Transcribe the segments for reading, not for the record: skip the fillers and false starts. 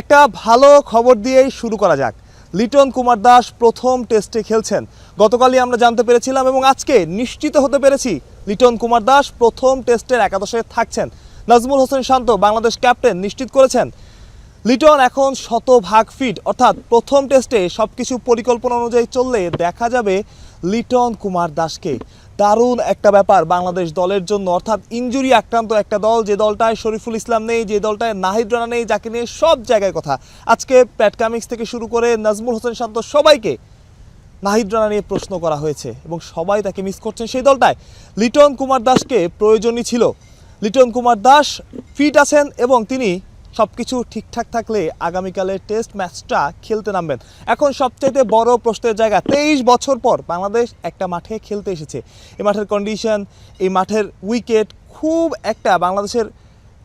একটা ভালো খবর দিয়েই শুরু করা যাক। লিটন কুমার দাস প্রথম টেস্টে খেলছেন। গতকালই আমরা জানতে পেরেছিলাম এবং আজকে নিশ্চিত হতে পেরেছি লিটন কুমার দাস প্রথম টেস্টের একাদশে থাকছেন। নাজমুল হোসেন শান্ত বাংলাদেশ ক্যাপ্টেন নিশ্চিত করেছেন লিটন এখন শতভাগ ফিট, অর্থাৎ প্রথম টেস্টে সব কিছু পরিকল্পনা অনুযায়ী চললে দেখা যাবে লিটন কুমার দাসকে। দারুণ একটা ব্যাপার বাংলাদেশ দলের জন্য, অর্থাৎ ইনজুরি আক্রান্ত একটা দল, যে দলটায় শরীফুল ইসলাম নেই, যে দলটায় নাহিদ রানা নেই, যাকে নিয়ে সব জায়গায় কথা। আজকে প্যাট কামিংস থেকে শুরু করে নাজমুল হোসেন শান্ত সবাইকে নাহিদ রানা নিয়ে প্রশ্ন করা হয়েছে এবং সবাই তাকে মিস করছেন। সেই দলটায় লিটন কুমার দাসকে প্রয়োজনই ছিল। লিটন কুমার দাস ফিট আছেন এবং তিনি সব কিছু ঠিকঠাক থাকলে আগামীকালের টেস্ট ম্যাচটা খেলতে নামবেন। এখন সবচাইতে বড় প্রশ্নের জায়গা, 23 বছর পর বাংলাদেশ একটা মাঠে খেলতে এসেছে। এই মাঠের কন্ডিশন, এই মাঠের উইকেট খুব একটা বাংলাদেশের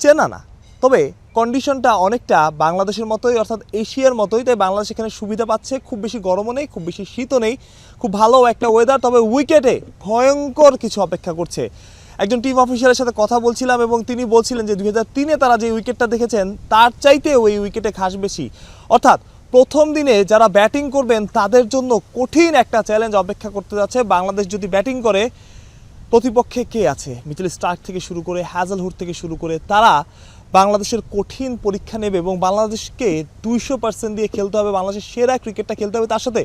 চেনা না, তবে কন্ডিশনটা অনেকটা বাংলাদেশের মতোই, অর্থাৎ এশিয়ার মতোই। তাই বাংলাদেশ এখানে সুবিধা পাচ্ছে, খুব বেশি গরমও নেই, খুব বেশি শীতও নেই, খুব ভালো একটা ওয়েদার। তবে উইকেটে ভয়ঙ্কর কিছু অপেক্ষা করছে। একজন টিম অফিসারের সাথে কথা বলছিলাম এবং তিনি বলছিলেন যে 2003-এ তারা যে উইকেটটা দেখেছেন তার চাইতেও এই উইকেটে ঘাস বেশি। অর্থাৎ প্রথম দিনে যারা ব্যাটিং করবেন তাদের জন্য কঠিন একটা চ্যালেঞ্জ অপেক্ষা করতে যাচ্ছে। বাংলাদেশ যদি ব্যাটিং করে, প্রতিপক্ষে কে আছে, মিচেল স্টার্ক থেকে শুরু করে হ্যাজেলহুড থেকে শুরু করে, তারা বাংলাদেশের কঠিন পরীক্ষা নেবে এবং বাংলাদেশকে 200% দিয়ে খেলতে হবে, বাংলাদেশের সেরা ক্রিকেটটা খেলতে হবে। তার সাথে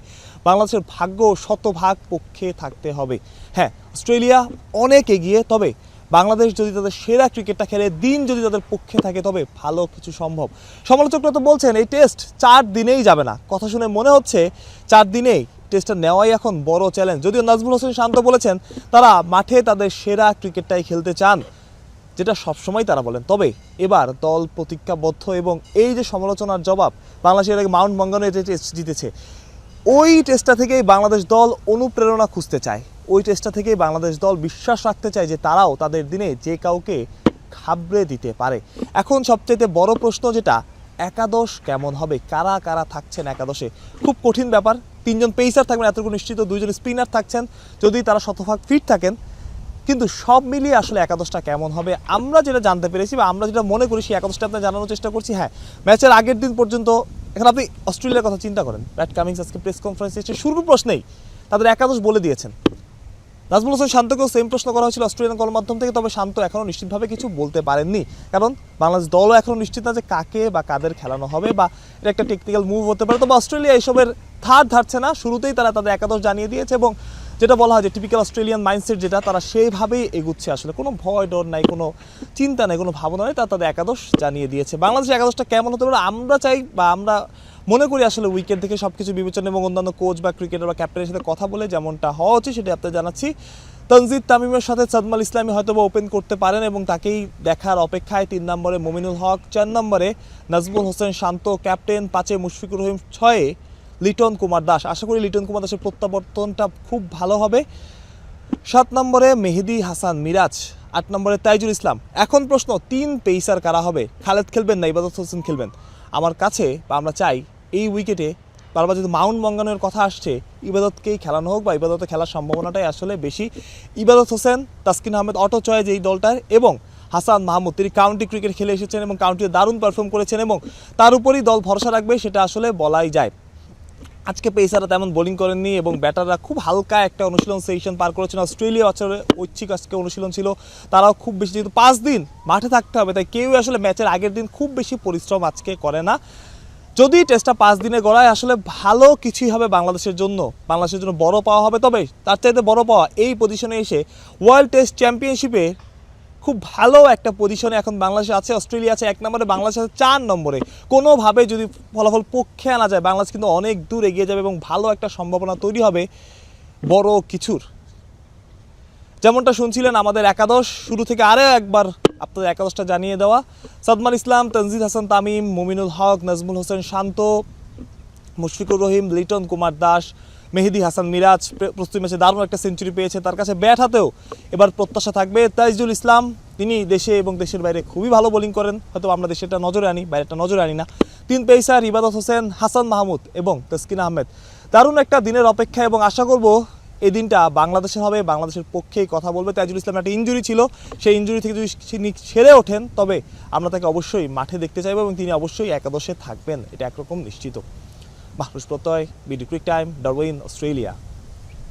বাংলাদেশের ভাগ্য শতভাগ পক্ষে থাকতে হবে। হ্যাঁ, অস্ট্রেলিয়া অনেক এগিয়ে, তবে বাংলাদেশ যদি তাদের সেরা ক্রিকেটটা খেলে, দিন যদি তাদের পক্ষে থাকে, তবে ভালো কিছু সম্ভব। সমালোচকরা তো বলছেন এই টেস্ট 4 দিনেই যাবে না। কথা শুনে মনে হচ্ছে 4 দিনেই টেস্টটা নেওয়াই এখন বড় চ্যালেঞ্জ। যদিও নাজমুল হোসেন শান্ত বলেছেন তারা মাঠে তাদের সেরা ক্রিকেটটাই খেলতে চান, যেটা সবসময় তারা বলেন। তবে এবার দল প্রতিজ্ঞাবদ্ধ এবং এই যে সমালোচনার জবাব, বাংলাদেশের আগে মাউন্ট মঙ্গানুয়ে যে টেস্ট জিতেছে, ওই টেস্টটা থেকেই বাংলাদেশ দল অনুপ্রেরণা খুঁজতে চায়। ওই টেস্টটা থেকেই বাংলাদেশ দল বিশ্বাস রাখতে চায় যে তারাও তাদের দিনে যে কাউকে ঘাবড়ে দিতে পারে। এখন সবচেয়ে বড় প্রশ্ন যেটা, একাদশ কেমন হবে, কারা কারা থাকছেন একাদশে, খুব কঠিন ব্যাপার। 3 জন পেসার থাকবেন এতটুকু নিশ্চিত, 2 জন স্পিনার থাকছেন যদি তারা শতভাগ ফিট থাকেন। কিন্তু সব মিলিয়ে আসলে একাদশটা কেমন হবে আমরা যেটা জানতে পেরেছি বা আমরা যেটা মনে করি, সেই একাদশটা আপনার জানানোর চেষ্টা করছি। হ্যাঁ, ম্যাচের আগের দিন পর্যন্ত এখন আপনি অস্ট্রেলিয়ার কথা চিন্তা করেন, প্যাট কামিংস আজকে প্রেস কনফারেন্সে এসে শুরুর প্রশ্নেই তাদের একাদশ বলে দিয়েছেন। নাজমুল হোসেন শান্তকেও সেম প্রশ্ন করা হয়েছিল অস্ট্রেলিয়ান গণমাধ্যম থেকে, তবে শান্ত এখনও নিশ্চিতভাবে কিছু বলতে পারেননি, কারণ বাংলাদেশ দলও এখনও নিশ্চিত না যে কাকে বা কাদের খেলানো হবে বা এটা একটা টেকনিক্যাল মুভ হতে পারে। তবে অস্ট্রেলিয়া এসবের ধার ধারছে না, শুরুতেই তারা তাদের একাদশ জানিয়ে দিয়েছে এবং যেটা বলা হয় যে টিপিক্যাল অস্ট্রেলিয়ান মাইন্ডসেট যেটা, তারা সেইভাবেই এগুচ্ছে। আসলে কোনো ভয় ডর নাই, কোনো চিন্তা নেই, কোনো ভাবনা নেই, তারা তাদের একাদশ জানিয়ে দিয়েছে। বাংলাদেশের একাদশটা কেমন হতে পারে আমরা চাই বা আমরা মনে করি আসলে উইকেট থেকে সব কিছু বিবেচনা এবং অন্যান্য কোচ বা ক্রিকেটার বা ক্যাপ্টেনের সাথে কথা বলে যেমনটা হওয়া উচিত সেটা আপনাদের জানাচ্ছি। তানজিদ তামিমের সাথে সাদমাল ইসলামী হয়তো বা ওপেন করতে পারেন এবং তাকেই দেখার অপেক্ষায়। 3 নম্বরে মমিনুল হক, 4 নম্বরে নাজমুল হোসেন শান্ত ক্যাপ্টেন, 5-এ মুশফিকুর রহিম, 6-এ লিটন কুমার দাস। আশা করি লিটন কুমার দাসের প্রত্যাবর্তনটা খুব ভালো হবে। 7 নম্বরে মেহেদি হাসান মিরাজ, 8 নম্বরে তাইজুল ইসলাম। এখন প্রশ্ন, 3 পেসার কারা হবে? খালেদ খেলবেন না ইবাদত হোসেন খেলবেন? আমার কাছে বা আমরা চাই এই উইকেটে বারবার যদি মাউন্ট মঙ্গানুয়ের কথা আসছে, ইবাদতকেই খেলানো হোক বা ইবাদতে খেলার সম্ভাবনাটাই আসলে বেশি। ইবাদত হোসেন, তাসকিন আহমেদ অটো চয়েস এই দলটার, এবং হাসান মাহমুদ, তিনি কাউন্টি ক্রিকেট খেলে এসেছেন এবং কাউন্টিতে দারুণ পারফর্ম করেছেন এবং তার উপরই দল ভরসা রাখবে সেটা আসলে বলাই যায়। আজকে পেসাররা তেমন বোলিং করেননি এবং ব্যাটাররা খুব হালকা একটা অনুশীলন সেশন পার করেছেন। অস্ট্রেলিয়া বাচ্চারা ঐচ্ছিক আজকে অনুশীলন ছিল, তারাও খুব বেশি, যেহেতু 5 দিন মাঠে থাকতে হবে তাই কেউ আসলে ম্যাচের আগের দিন খুব বেশি পরিশ্রম আজকে করে না। যদি টেস্টটা 5 দিনে গড়ায় আসলে ভালো কিছুই হবে বাংলাদেশের জন্য, বাংলাদেশের জন্য বড় পাওয়া হবে। তবে তার চাইতে বড় পাওয়া এই পজিশনে এসে ওয়ার্ল্ড টেস্ট চ্যাম্পিয়নশিপে খুব ভালো একটা পজিশনে এখন বাংলাদেশ আছে। অস্ট্রেলিয়া আছে 1 নম্বরে, বাংলাদেশ আছে 4 নম্বরে। কোনোভাবে যদি ফলাফল পক্ষে আনা যায়, বাংলাদেশ কিন্তু অনেক দূর এগিয়ে যাবে এবং ভালো একটা সম্ভাবনা তৈরি হবে বড় কিছুর। যেমনটা শুনছিলেন আমাদের একাদশ শুরু থেকে আরও একবার আপনাদের একাদশটা জানিয়ে দেওয়া, সাদমান ইসলাম, তানজিদ হাসান তামিম, মমিনুল হক, নাজমুল হোসেন শান্ত, মুশফিকুর রহিম, লিটন কুমার দাস, মেহেদি হাসান মিরাজ প্রস্তুতি ম্যাচে দারুণ একটা সেঞ্চুরি পেয়েছে, তার কাছে ব্যাট হাতেও এবার প্রত্যাশা থাকবে। তাইজুল ইসলাম, তিনি দেশে এবং দেশের বাইরে খুবই ভালো বোলিং করেন, হয়তো আমরা দেশেরটা নজরে আনি, বাইরেটা নজরে আনি না। 3 পেসার ইবাদত হোসেন, হাসান মাহমুদ এবং তাসকিন আহমেদ। দারুণ একটা দিনের অপেক্ষা এবং আশা করব এই দিনটা বাংলাদেশের হবে, বাংলাদেশের পক্ষেই কথা বলবে। তাইজুল ইসলামের একটা ইনজুরি ছিল, সেই ইনজুরি থেকে যদি তিনি সেরে ওঠেন তবে আমরা তাকে অবশ্যই মাঠে দেখতে চাইবো এবং তিনি অবশ্যই একাদশে থাকবেন, এটা একরকম নিশ্চিত। মাহরুজ প্রত্যয়, বিডি ক্রিক টাইম, ডারউইন, অস্ট্রেলিয়া।